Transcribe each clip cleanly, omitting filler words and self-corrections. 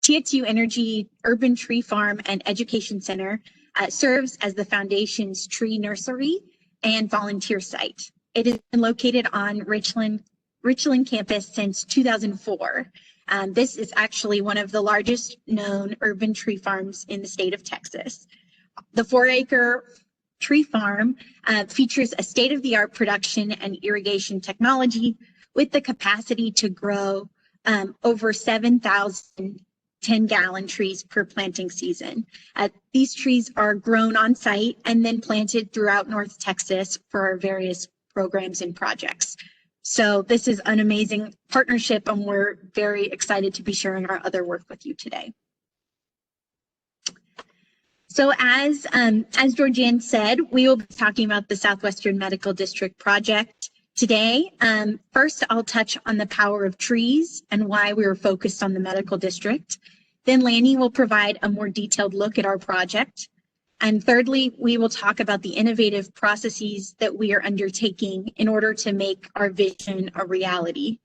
TXU Energy Urban Tree Farm and Education Center serves as the Foundation's tree nursery and volunteer site. It has been located on Richland campus since 2004. This is actually one of the largest known urban tree farms in the state of Texas. The 4-acre tree farm features a state-of-the-art production and irrigation technology with the capacity to grow over 7,000 10-gallon trees per planting season. These trees are grown on site and then planted throughout North Texas for our various programs and projects. So this is an amazing partnership, and we're very excited to be sharing our other work with you today. So as Georgianne said, we will be talking about the Southwestern Medical District project today. First, I'll touch on the power of trees and why we were focused on the medical district. Then Lannie will provide a more detailed look at our project. And thirdly, we will talk about the innovative processes that we are undertaking in order to make our vision a reality.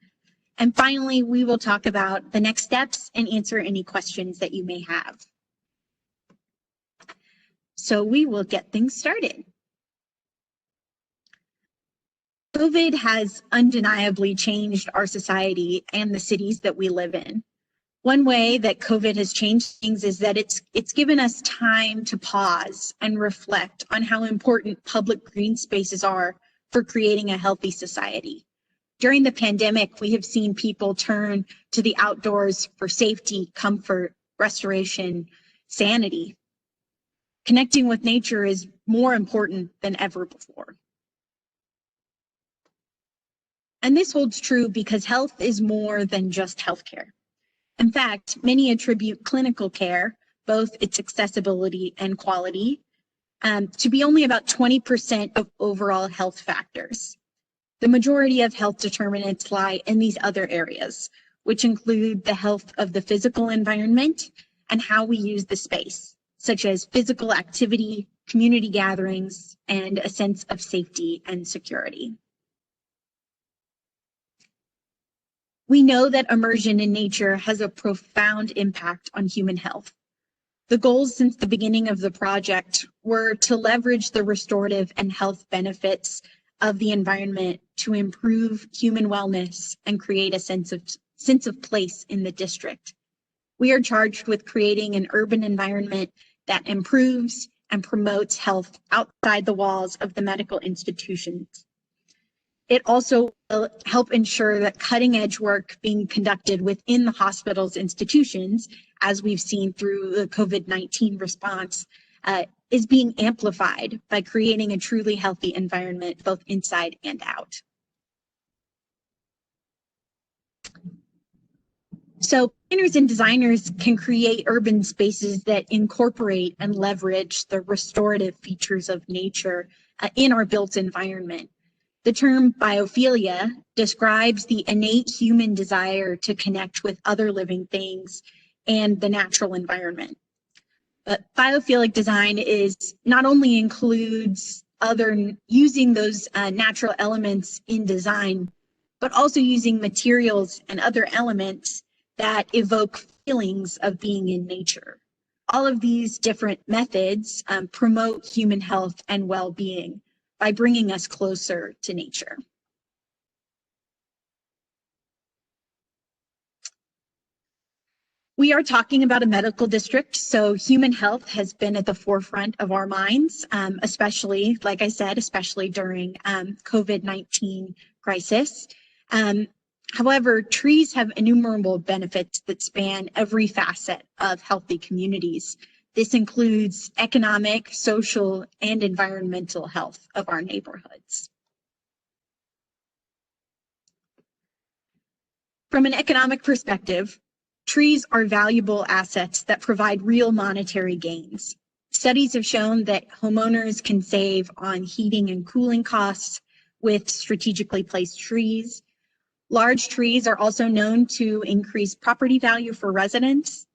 And finally, we will talk about the next steps and answer any questions that you may have. So we will get things started. COVID has undeniably changed our society and the cities that we live in. One way that COVID has changed things is that it's given us time to pause and reflect on how important public green spaces are for creating a healthy society. During the pandemic, we have seen people turn to the outdoors for safety, comfort, restoration, sanity. Connecting with nature is more important than ever before. And this holds true because health is more than just healthcare. In fact, many attribute clinical care, both its accessibility and quality, to be only about 20% of overall health factors. The majority of health determinants lie in these other areas, which include the health of the physical environment and how we use the space, such as physical activity, community gatherings, and a sense of safety and security. We know that immersion in nature has a profound impact on human health. The goals since the beginning of the project were to leverage the restorative and health benefits of the environment to improve human wellness and create a sense of place in the district. We are charged with creating an urban environment that improves and promotes health outside the walls of the medical institutions. It also will help ensure that cutting-edge work being conducted within the hospital's institutions, as we've seen through the COVID-19 response, is being amplified by creating a truly healthy environment both inside and out. So planners and designers can create urban spaces that incorporate and leverage the restorative features of nature in our built environment. The term biophilia describes the innate human desire to connect with other living things and the natural environment. But biophilic design is not only includes using those natural elements in design, but also using materials and other elements that evoke feelings of being in nature. All of these different methods promote human health and well-being by bringing us closer to nature. We are talking about a medical district, so human health has been at the forefront of our minds, especially, like I said, especially during COVID-19 crisis. However, trees have innumerable benefits that span every facet of healthy communities. This includes economic, social, and environmental health of our neighborhoods. From an economic perspective, trees are valuable assets that provide real monetary gains. Studies have shown that homeowners can save on heating and cooling costs with strategically placed trees. Large trees are also known to increase property value for residents.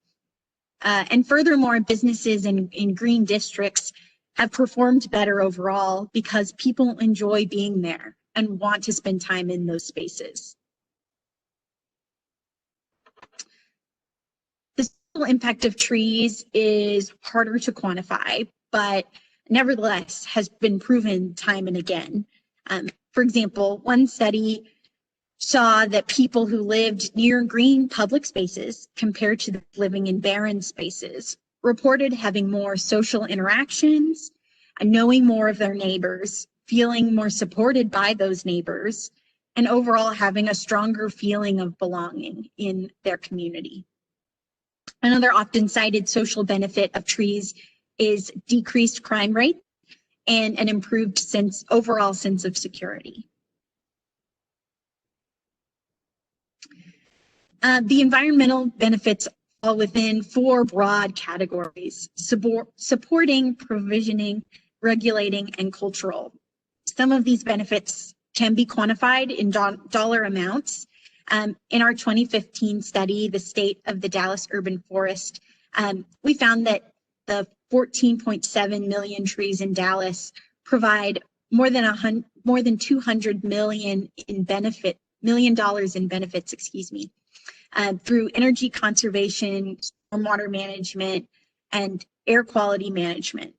And furthermore, businesses in green districts have performed better overall because people enjoy being there and want to spend time in those spaces. The impact of trees is harder to quantify, but nevertheless has been proven time and again. For example, one study saw that people who lived near green public spaces compared to living in barren spaces reported having more social interactions, knowing more of their neighbors, feeling more supported by those neighbors, and overall having a stronger feeling of belonging in their community. Another often cited social benefit of trees is decreased crime rate and an improved overall sense of security. The environmental benefits fall within 4 broad categories: supporting, provisioning, regulating, and cultural. Some of these benefits can be quantified in dollar amounts. In our 2015 study, The State of the Dallas Urban Forest, we found that the 14.7 million trees in Dallas provide more than $200 million in benefits, through energy conservation, stormwater management, and air quality management.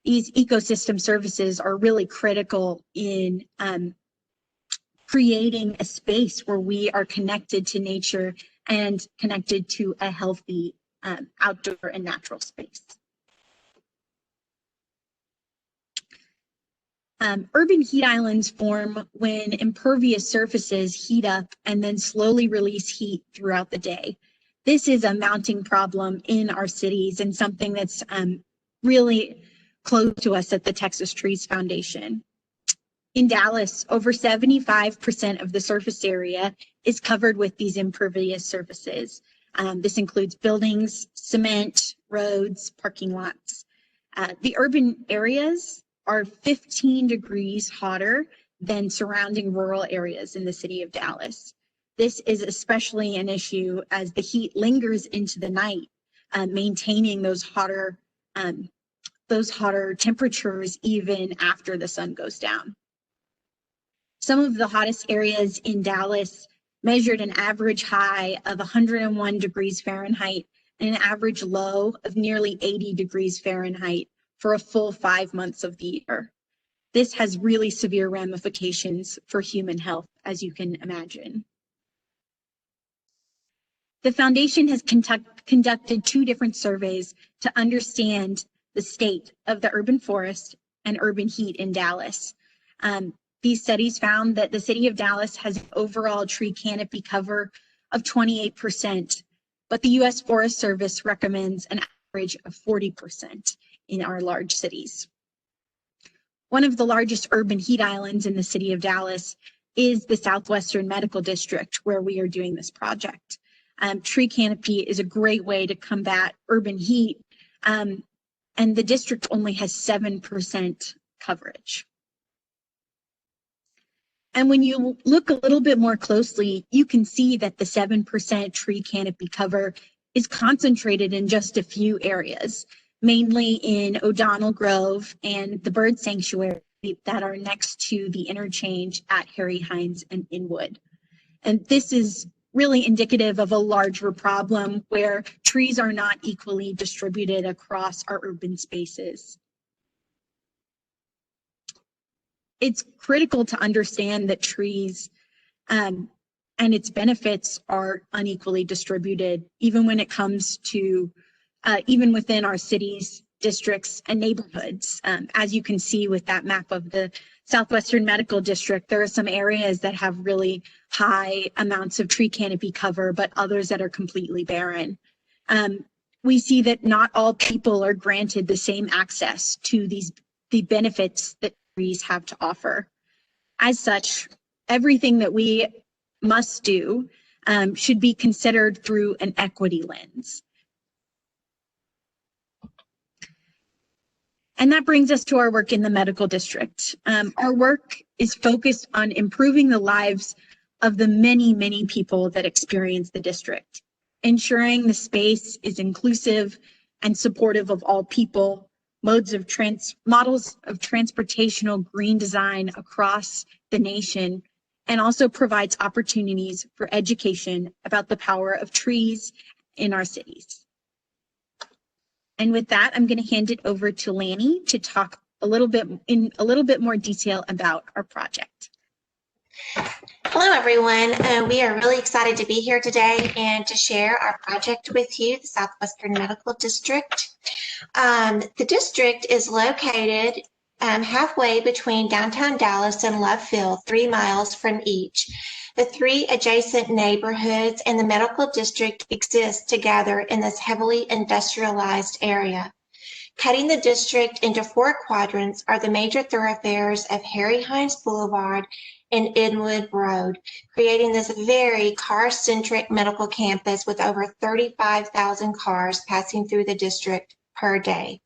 These ecosystem services are really critical in creating a space where we are connected to nature and connected to a healthy outdoor and natural space. Urban heat islands form when impervious surfaces heat up and then slowly release heat throughout the day. This is a mounting problem in our cities and something that's really close to us at the Texas Trees Foundation. In Dallas, over 75% of the surface area is covered with these impervious surfaces. This includes buildings, cement, roads, parking lots. The urban areas are 15 degrees hotter than surrounding rural areas in the city of Dallas. This is especially an issue as the heat lingers into the night, maintaining those hotter temperatures even after the sun goes down. Some of the hottest areas in Dallas measured an average high of 101 degrees Fahrenheit and an average low of nearly 80 degrees Fahrenheit for a full 5 months of the year. This has really severe ramifications for human health, as you can imagine. The foundation has conducted 2 different surveys to understand the state of the urban forest and urban heat in Dallas. These studies found that the city of Dallas has an overall tree canopy cover of 28%, but the U.S. Forest Service recommends an average of 40% in our large cities. One of the largest urban heat islands in the city of Dallas is the Southwestern Medical District, where we are doing this project. Tree canopy is a great way to combat urban heat, and the district only has 7% coverage. And when you look a little bit more closely, you can see that the 7% tree canopy cover is concentrated in just a few areas, mainly in O'Donnell Grove and the bird sanctuary that are next to the interchange at Harry Hines and Inwood. And this is really indicative of a larger problem where trees are not equally distributed across our urban spaces. It's critical to understand that trees and its benefits are unequally distributed, even when it comes to, even within our cities, districts, and neighborhoods. As you can see with that map of the Southwestern Medical District, there are some areas that have really high amounts of tree canopy cover, but others that are completely barren. We see that not all people are granted the same access to the benefits that trees have to offer. As such, everything that we must do should be considered through an equity lens. And that brings us to our work in the medical district. Our work is focused on improving the lives of the many, many people that experience the district, ensuring the space is inclusive and supportive of all people, models of transportational green design across the nation, and also provides opportunities for education about the power of trees in our cities. And with that, I'm going to hand it over to Lannie to talk a little bit more detail about our project. Hello, everyone. We are really excited to be here today and to share our project with you, the Southwestern Medical District. The district is located halfway between downtown Dallas and Love Field, 3 miles from each. The 3 adjacent neighborhoods and the medical district exist together in this heavily industrialized area. Cutting the district into 4 quadrants are the major thoroughfares of Harry Hines Boulevard and Inwood Road, creating this very car-centric medical campus with over 35,000 cars passing through the district per day.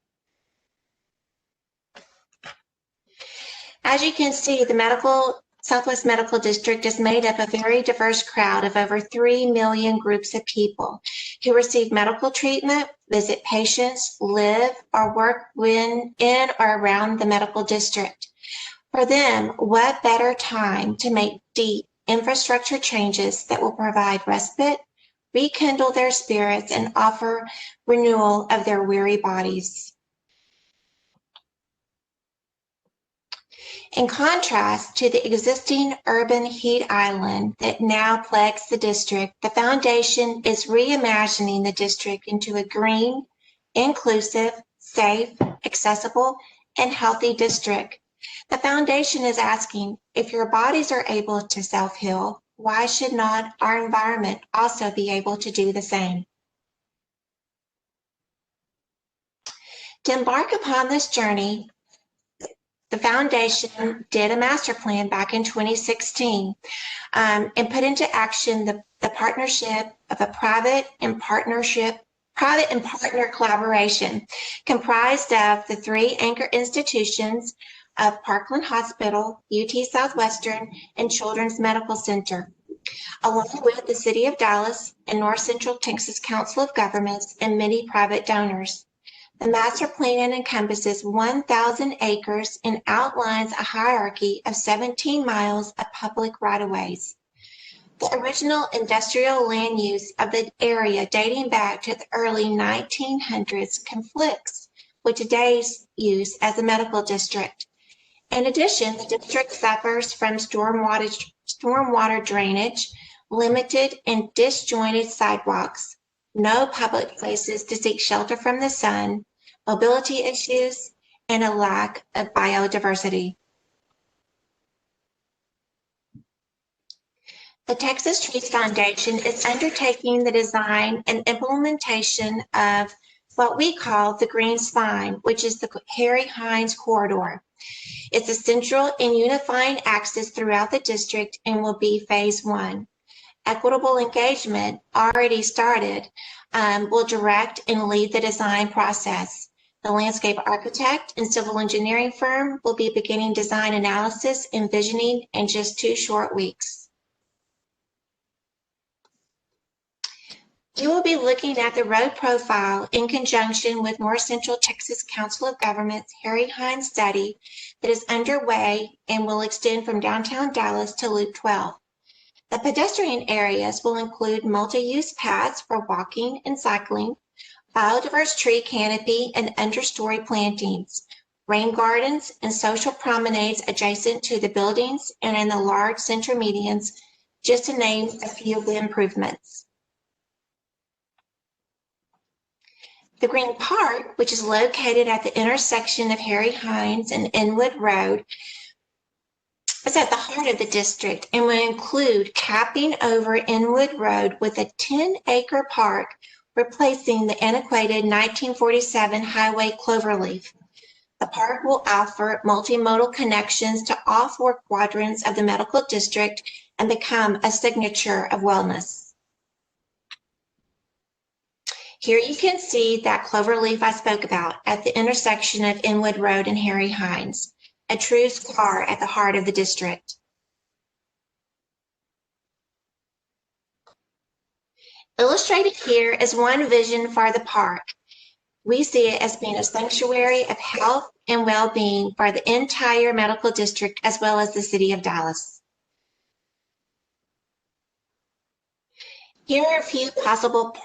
As you can see, the Southwest Medical District is made up of a very diverse crowd of over 3 million groups of people who receive medical treatment, visit patients, live, or work in or around the medical district. For them, what better time to make deep infrastructure changes that will provide respite, rekindle their spirits, and offer renewal of their weary bodies. In contrast to the existing urban heat island that now plagues the district, the foundation is reimagining the district into a green, inclusive, safe, accessible, and healthy district. The foundation is asking, if your bodies are able to self-heal, why should not our environment also be able to do the same? To embark upon this journey, the foundation did a master plan back in 2016 and put into action the partnership of a private and partner collaboration comprised of the 3 anchor institutions of Parkland Hospital, UT Southwestern, and Children's Medical Center, along with the City of Dallas and North Central Texas Council of Governments and many private donors. The master plan encompasses 1,000 acres and outlines a hierarchy of 17 miles of public right-of-ways. The original industrial land use of the area dating back to the early 1900s conflicts with today's use as a medical district. In addition, the district suffers from stormwater drainage, limited and disjointed sidewalks, no public places to seek shelter from the sun, mobility issues, and a lack of biodiversity. The Texas Trees Foundation is undertaking the design and implementation of what we call the Green Spine, which is the Harry Hines corridor. It's a central and unifying axis throughout the district and will be phase 1. Equitable engagement, already started, will direct and lead the design process. The landscape architect and civil engineering firm will be beginning design analysis and visioning in just 2 short weeks. You will be looking at the road profile in conjunction with North Central Texas Council of Governments' Harry Hines study that is underway and will extend from downtown Dallas to Loop 12. The pedestrian areas will include multi-use paths for walking and cycling, biodiverse tree canopy and understory plantings, rain gardens and social promenades adjacent to the buildings and in the large center medians, just to name a few of the improvements. The Green Park, which is located at the intersection of Harry Hines and Inwood Road, is at the heart of the district and will include capping over Inwood Road with a 10-acre park replacing the antiquated 1947 highway cloverleaf. The park will offer multimodal connections to all 4 quadrants of the medical district and become a signature of wellness. Here you can see that cloverleaf I spoke about at the intersection of Inwood Road and Harry Hines, a true star at the heart of the district. Illustrated here is one vision for the park. We see it as being a sanctuary of health and well-being for the entire medical district as well as the City of Dallas. Here are a few possible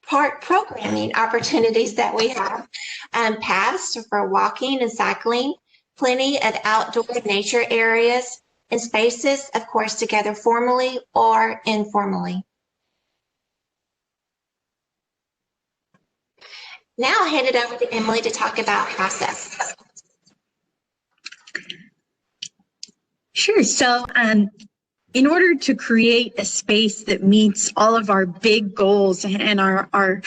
park programming opportunities that we have. Paths for walking and cycling, plenty of outdoor nature areas, and spaces, of course, together formally or informally. Now I'll hand it over to Emily to talk about process. Sure. So in order to create a space that meets all of our big goals and our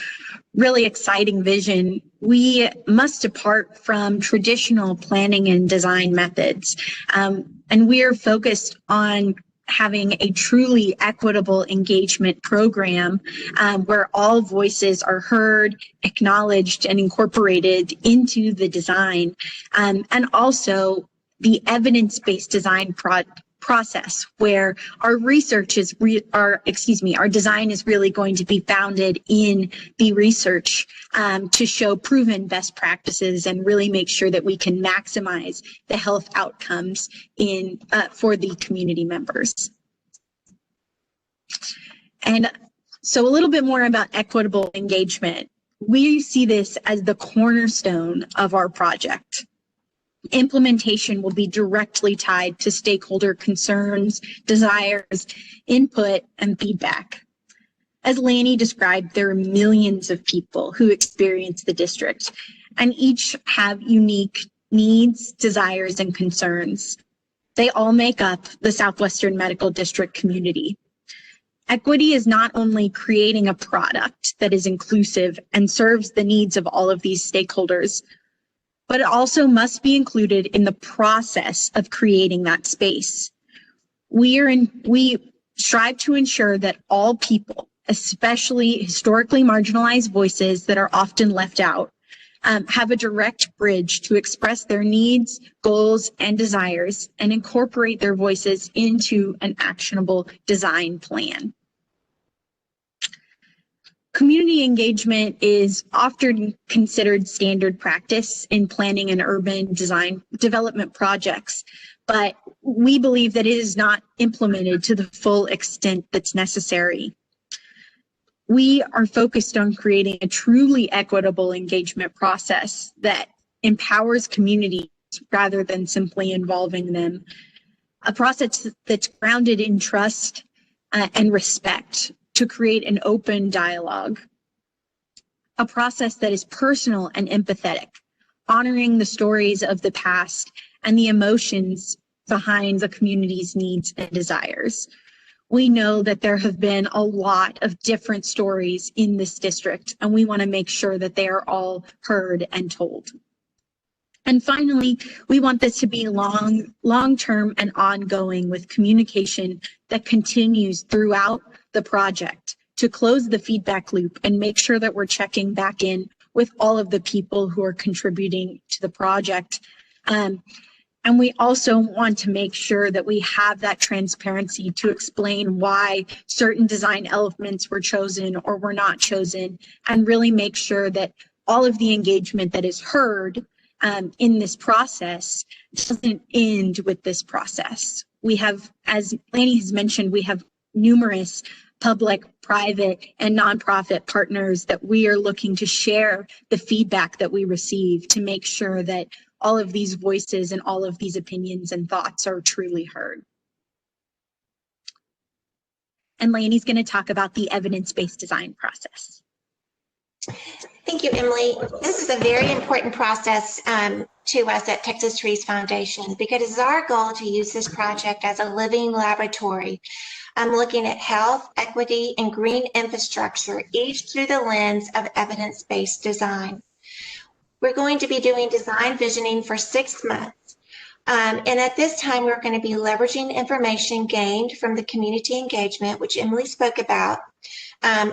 really exciting vision, we must depart from traditional planning and design methods. And we are focused on having a truly equitable engagement program where all voices are heard, acknowledged, and incorporated into the design. And also the evidence-based design process where our research is our design is really going to be founded in the research to show proven best practices and really make sure that we can maximize the health outcomes for the community members. And so a little bit more about equitable engagement. We see this as the cornerstone of our project. Implementation will be directly tied to stakeholder concerns, desires, input, and feedback. As Lannie described, there are millions of people who experience the district, and each have unique needs, desires, and concerns. They all make up the Southwestern Medical District community. Equity is not only creating a product that is inclusive and serves the needs of all of these stakeholders, but it also must be included in the process of creating that space. We strive to ensure that all people, especially historically marginalized voices that are often left out, have a direct bridge to express their needs, goals, and desires and incorporate their voices into an actionable design plan. Community engagement is often considered standard practice in planning and urban design development projects, but we believe that it is not implemented to the full extent that's necessary. We are focused on creating a truly equitable engagement process that empowers communities rather than simply involving them, a process that's grounded in trust and respect, to create an open dialogue, a process that is personal and empathetic, honoring the stories of the past and the emotions behind the community's needs and desires. We know that there have been a lot of different stories in this district, and we want to make sure that they are all heard and told. And finally, we want this to be long-term and ongoing, with communication that continues throughout the project to close the feedback loop and make sure that we're checking back in with all of the people who are contributing to the project. And we also want to make sure that we have that transparency to explain why certain design elements were chosen or were not chosen, and really make sure that all of the engagement that is heard in this process doesn't end with this process. We have, as Lannie has mentioned, we have numerous public, private, and nonprofit partners that we are looking to share the feedback that we receive to make sure that all of these voices and all of these opinions and thoughts are truly heard. And Lannie's going to talk about the evidence-based design process. Thank you, Emily. This is a very important process to us at Texas Trees Foundation, because it's our goal to use this project as a living laboratory. I'm looking at health, equity, and green infrastructure, each through the lens of evidence-based design. We're going to be doing design visioning for 6 months. And at this time, we're going to be leveraging information gained from the community engagement, which Emily spoke about,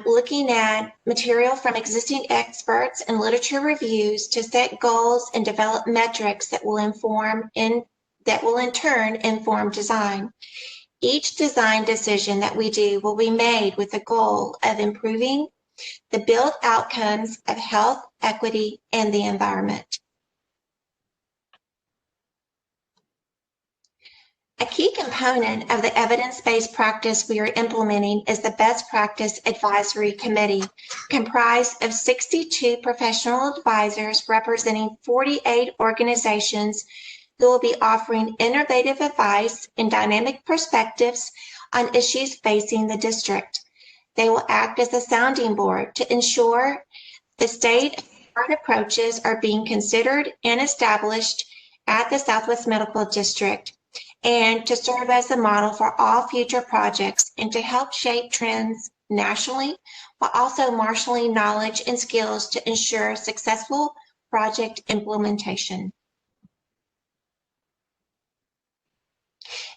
looking at material from existing experts and literature reviews to set goals and develop metrics that will in turn inform design. Each design decision that we do will be made with the goal of improving the built outcomes of health, equity, and the environment. A key component component of the evidence-based practice we are implementing is the Best Practice Advisory Committee, comprised of 62 professional advisors representing 48 organizations who will be offering innovative advice and dynamic perspectives on issues facing the district. They will act as a sounding board to ensure the state-of-the-art approaches are being considered and established at the Southwest Medical District, and to serve as a model for all future projects and to help shape trends nationally, while also marshaling knowledge and skills to ensure successful project implementation.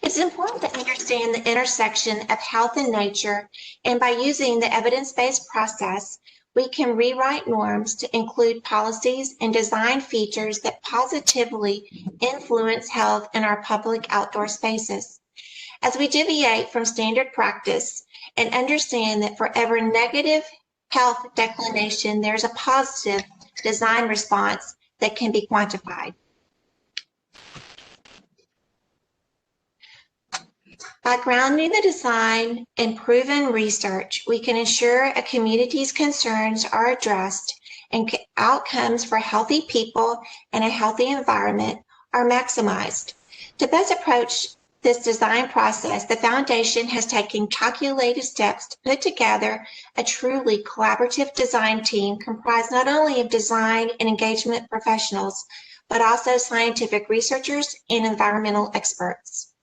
It's important to understand the intersection of health and nature, and by using the evidence-based process, we can rewrite norms to include policies and design features that positively influence health in our public outdoor spaces. As we deviate from standard practice and understand that for every negative health declination, there's a positive design response that can be quantified. By grounding the design in proven research, we can ensure a community's concerns are addressed and outcomes for healthy people and a healthy environment are maximized. To best approach this design process, the Foundation has taken calculated steps to put together a truly collaborative design team comprised not only of design and engagement professionals, but also scientific researchers and environmental experts.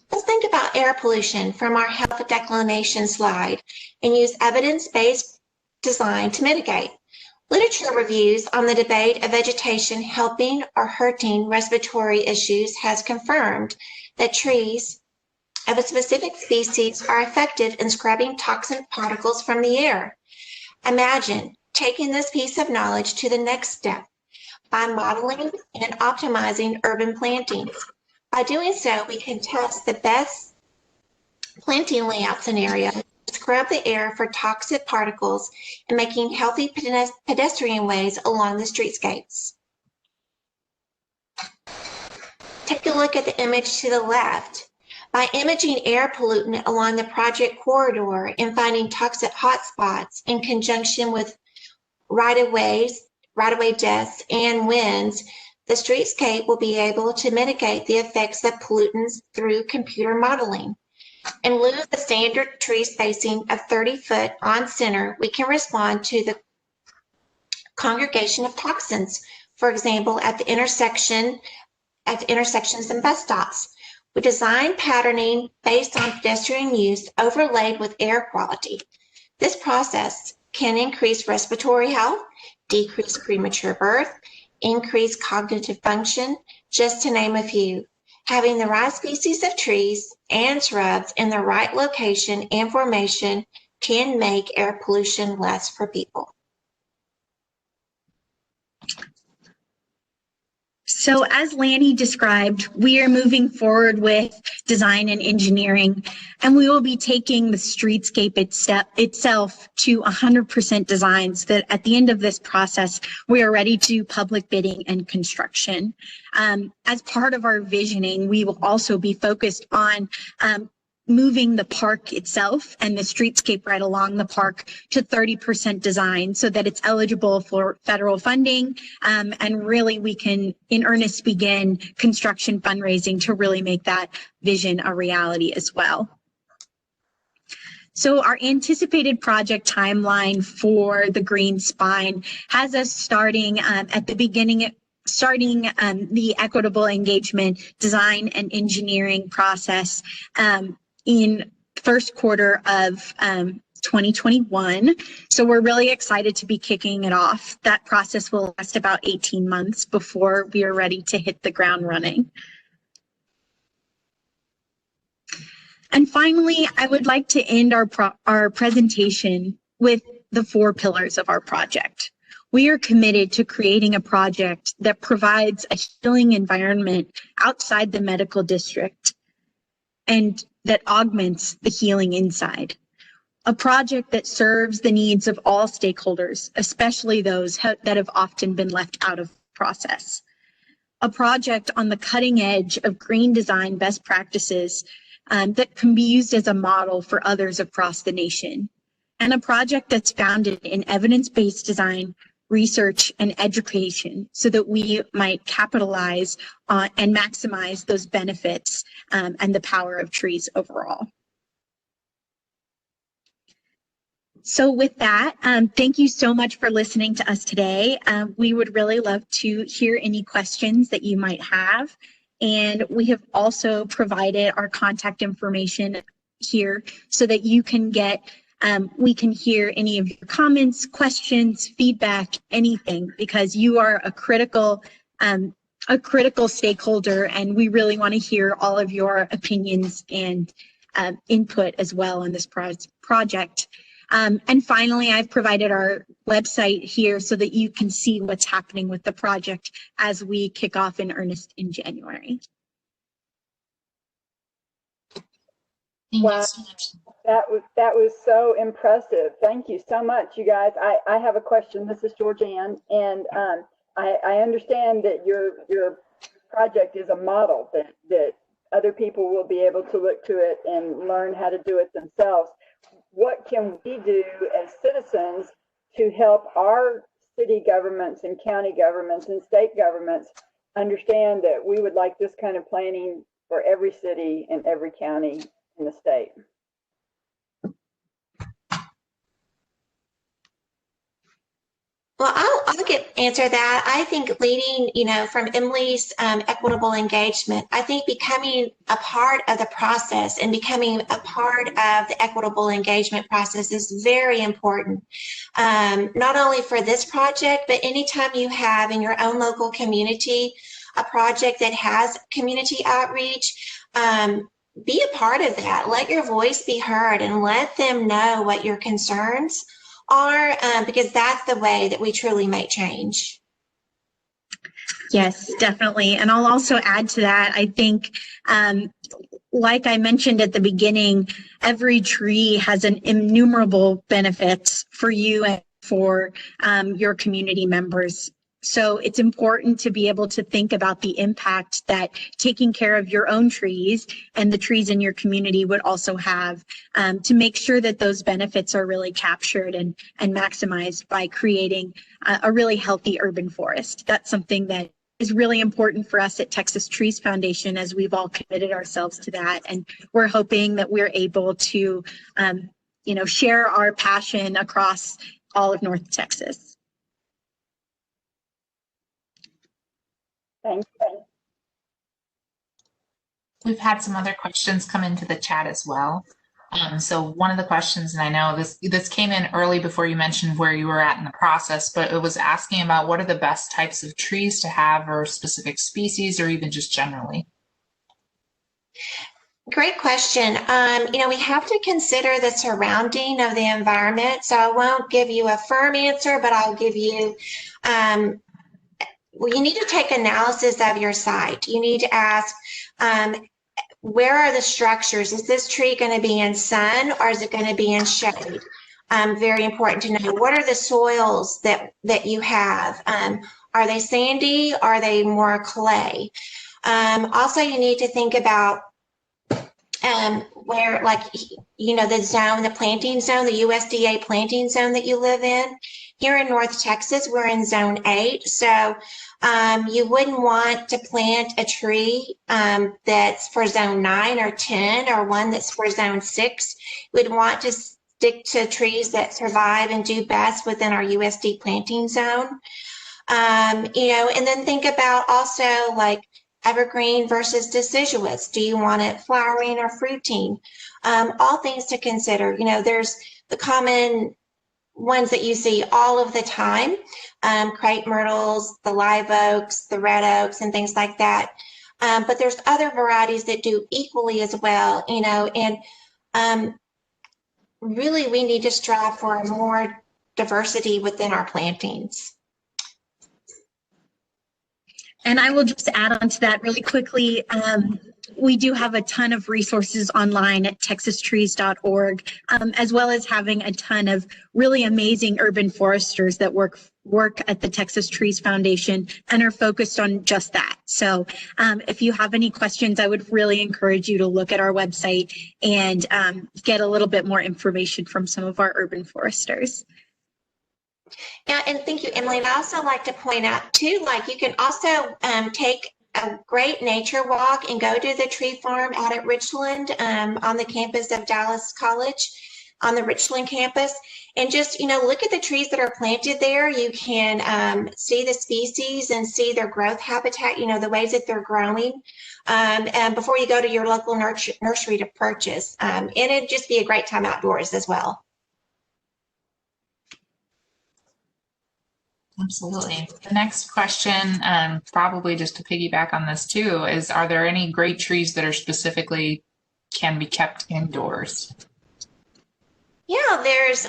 Let's think about air pollution from our health declination slide and use evidence-based design to mitigate. Literature reviews on the debate of vegetation helping or hurting respiratory issues has confirmed that trees of a specific species are effective in scrubbing toxic particles from the air. Imagine taking this piece of knowledge to the next step by modeling and optimizing urban plantings. By doing so, we can test the best planting layout scenario to scrub the air for toxic particles and making healthy pedestrian ways along the streetscapes. Take a look at the image to the left. By imaging air pollutant along the project corridor and finding toxic hotspots in conjunction with right-of-way deaths and winds, the streetscape will be able to mitigate the effects of pollutants through computer modeling. In lieu of the standard tree spacing of 30 foot on center, we can respond to the congregation of toxins, for example, at the intersections and bus stops. We design patterning based on pedestrian use overlaid with air quality. This process can increase respiratory health, decrease premature birth, increase cognitive function, just to name a few. Having the right species of trees and shrubs in the right location and formation can make air pollution less for people. So as Lannie described, we are moving forward with design and engineering, and we will be taking the streetscape itself to 100% design so that at the end of this process, we are ready to do public bidding and construction. As part of our visioning, we will also be focused on moving the park itself and the streetscape right along the park to 30% design so that it's eligible for federal funding, and really we can in earnest begin construction fundraising to really make that vision a reality as well. So our anticipated project timeline for the green spine has us starting at the beginning the equitable engagement design and engineering process in first quarter of 2021. So we're really excited to be kicking it off. That process will last about 18 months before we are ready to hit the ground running. And finally, I would like to end our presentation with the 4 pillars of our project. We are committed to creating a project that provides a healing environment outside the medical district and that augments the healing inside. A project that serves the needs of all stakeholders, especially those that have often been left out of the process. a project on the cutting edge of green design best practices that can be used as a model for others across the nation, and a project that's founded in evidence-based design, research, and education so that we might capitalize on and maximize those benefits and the power of trees overall. So with that, thank you so much for listening to us today. We would really love to hear any questions that you might have. And we have also provided our contact information here so that you can get, we can hear any of your comments, questions, feedback, anything, because you are a critical stakeholder, and we really want to hear all of your opinions and input as well on this project. And finally, I've provided our website here so that you can see what's happening with the project as we kick off in earnest in January. Wow, that was so impressive. Thank you so much, you guys. I have a question. This is Georgianne, and I understand that your project is a model that other people will be able to look to it and learn how to do it themselves. What can we do as citizens to help our city governments and county governments and state governments understand that we would like this kind of planning for every city and every county in the state? Well, I'll answer that. I think leading, from Emily's equitable engagement, I think becoming a part of the process and becoming a part of the equitable engagement process is very important. Not only for this project, but anytime you have in your own local community a project that has community outreach, be a part of that. Let your voice be heard and let them know what your concerns are, because that's the way that we truly make change. Yes, definitely. And I'll also add to that, I think, like I mentioned at the beginning, every tree has an innumerable benefits for you and for your community members. So it's important to be able to think about the impact that taking care of your own trees and the trees in your community would also have, to make sure that those benefits are really captured and maximized by creating a really healthy urban forest. That's something that is really important for us at Texas Trees Foundation, as we've all committed ourselves to that. And we're hoping that we're able to, share our passion across all of North Texas. Thank you. We've had some other questions come into the chat as well. So one of the questions, and I know this came in early before you mentioned where you were at in the process, but it was asking about what are the best types of trees to have, or specific species, or even just generally. Great question. We have to consider the surrounding of the environment. So I won't give you a firm answer, but I'll give you, you need to take analysis of your site. You need to ask, where are the structures? Is this tree going to be in sun, or is it going to be in shade? Very important to know. What are the soils that you have? Are they sandy? Are they more clay? Also, you need to think about where, the zone, the planting zone, the USDA planting zone that you live in. Here in North Texas, we're in zone 8. So you wouldn't want to plant a tree that's for zone 9 or 10, or one that's for zone 6. We'd want to stick to trees that survive and do best within our USD planting zone. And then think about also like evergreen versus deciduous. Do you want it flowering or fruiting? All things to consider. There's the common ones that you see all of the time, crepe myrtles, the live oaks, the red oaks, and things like that. But there's other varieties that do equally as well, and really we need to strive for more diversity within our plantings. And I will just add on to that really quickly. We do have a ton of resources online at texastrees.org, as well as having a ton of really amazing urban foresters that work at the Texas Trees Foundation and are focused on just that. So if you have any questions, I would really encourage you to look at our website and get a little bit more information from some of our urban foresters. Yeah, and thank you, Emily. And I also like to point out too, like you can also take a great nature walk and go to the tree farm out at Richland on the campus of Dallas College, on the Richland campus, and just, look at the trees that are planted there. You can see the species and see their growth habitat, the ways that they're growing and before you go to your local nursery to purchase. And it'd just be a great time outdoors as well. Absolutely. The next question, probably just to piggyback on this too, is are there any great trees that are specifically can be kept indoors? Yeah, there's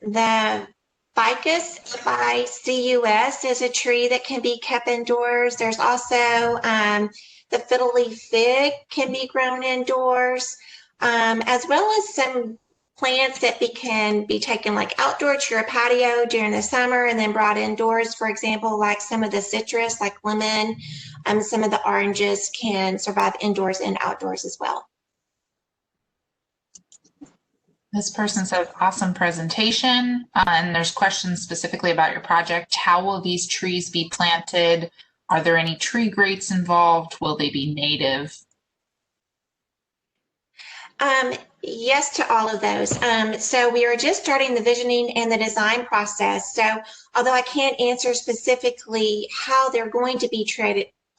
the ficus, Ficus, is a tree that can be kept indoors. There's also the fiddle leaf fig can be grown indoors, as well as some plants that can be taken like outdoor to your patio during the summer and then brought indoors. For example, like some of the citrus, like lemon, some of the oranges can survive indoors and outdoors as well. This person says, awesome presentation. And there's questions specifically about your project. How will these trees be planted? Are there any tree grates involved? Will they be native? Yes to all of those. So we are just starting the visioning and the design process. So although I can't answer specifically how they're going to be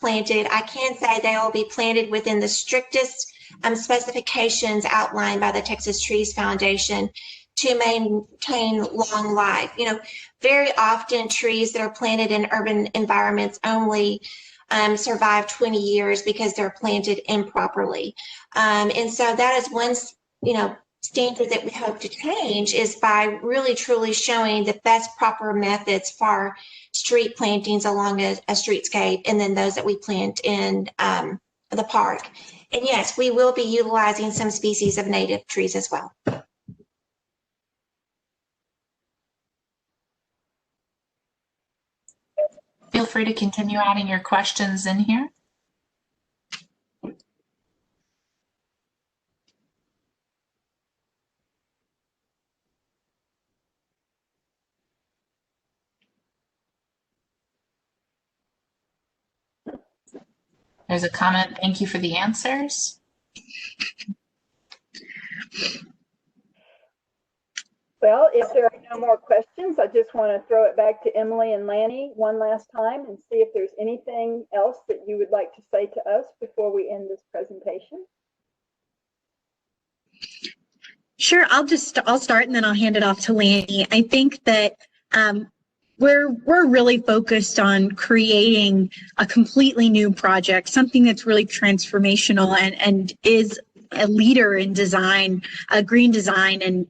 planted, I can say they will be planted within the strictest specifications outlined by the Texas Trees Foundation to maintain long life. Very often trees that are planted in urban environments only survive 20 years because they're planted improperly. And so that is one, standard that we hope to change, is by really truly showing the best proper methods for street plantings along a streetscape, and then those that we plant in the park. And yes, we will be utilizing some species of native trees as well. Feel free to continue adding your questions in here. There's a comment, thank you for the answers. Well, if there are no more questions, I just want to throw it back to Emily and Lannie one last time and see if there's anything else that you would like to say to us before we end this presentation. Sure, I'll start and then I'll hand it off to Lannie. I think that we're really focused on creating a completely new project, something that's really transformational and is a leader in design, green design, and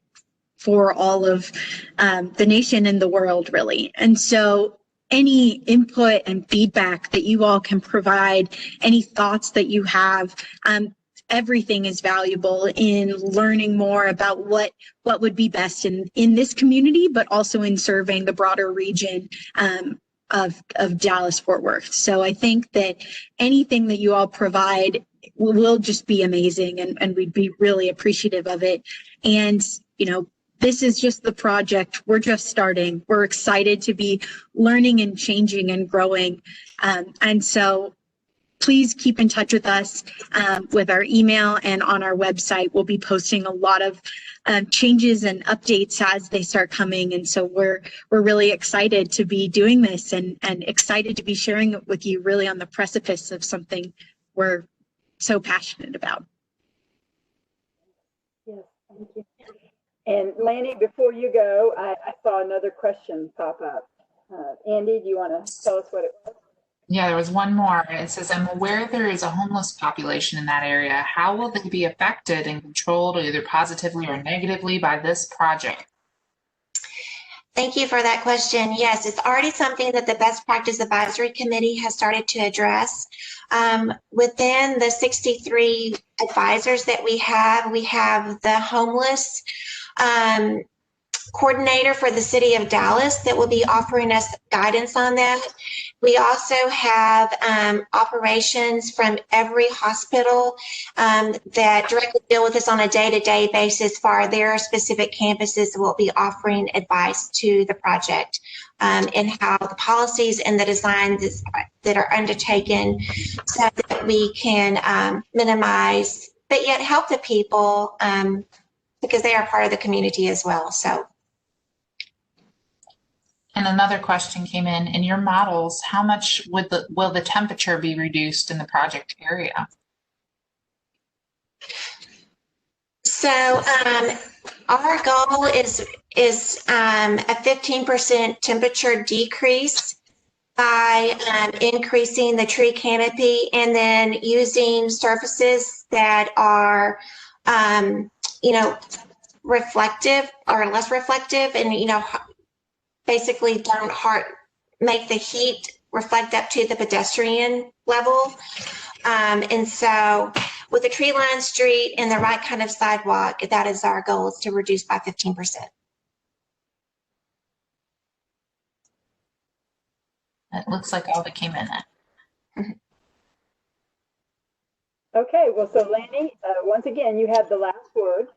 for all of the nation and the world, really. And so any input and feedback that you all can provide, any thoughts that you have, everything is valuable in learning more about what would be best in this community, but also in serving the broader region of Dallas-Fort Worth. So I think that anything that you all provide will just be amazing, and we'd be really appreciative of it. And, this is just the project. We're just starting. We're excited to be learning and changing and growing. And so please keep in touch with us with our email and on our website. We'll be posting a lot of changes and updates as they start coming. And so we're really excited to be doing this and excited to be sharing it with you, really on the precipice of something we're so passionate about. Yes, thank you. And Lannie, before you go, I saw another question pop up. Andy, do you want to tell us what it was? Yeah, there was one more. It says, I'm aware there is a homeless population in that area. How will they be affected and controlled either positively or negatively by this project? Thank you for that question. Yes, it's already something that the Best Practice Advisory Committee has started to address. Within the 63 advisors that we have the homeless coordinator for the city of Dallas that will be offering us guidance on that. We also have operations from every hospital that directly deal with us on a day-to-day basis for their specific campuses that will be offering advice to the project and how the policies and the designs that are undertaken so that we can minimize, but yet help the people because they are part of the community as well. So. And another question came in your models, how much will the temperature be reduced in the project area? So our goal is a 15% temperature decrease by increasing the tree canopy and then using surfaces that are, reflective or less reflective and, basically don't make the heat reflect up to the pedestrian level. And so with a tree lined street and the right kind of sidewalk, that is our goal, is to reduce by 15%. It looks like all that came in then. Okay, well, so Lannie, once again, you have the last word.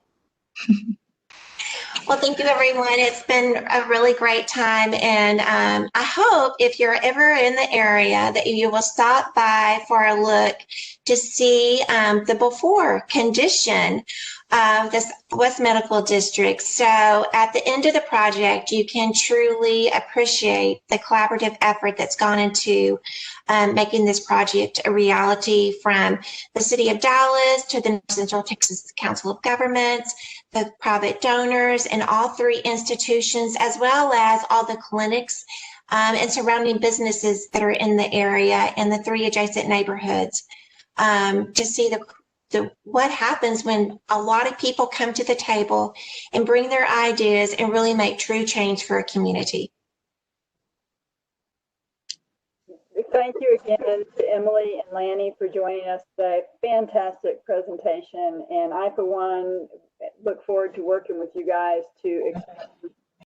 Well, thank you, everyone. It's been a really great time. And I hope if you're ever in the area that you will stop by for a look to see the before condition of the West Medical District. So at the end of the project, you can truly appreciate the collaborative effort that's gone into making this project a reality, from the City of Dallas to the Central Texas Council of Governments, the private donors, and all three institutions, as well as all the clinics and surrounding businesses that are in the area and the three adjacent neighborhoods, to see what happens when a lot of people come to the table and bring their ideas and really make true change for a community. Thank you again to Emily and Lannie for joining us today. Fantastic presentation. And I, for one, look forward to working with you guys to expand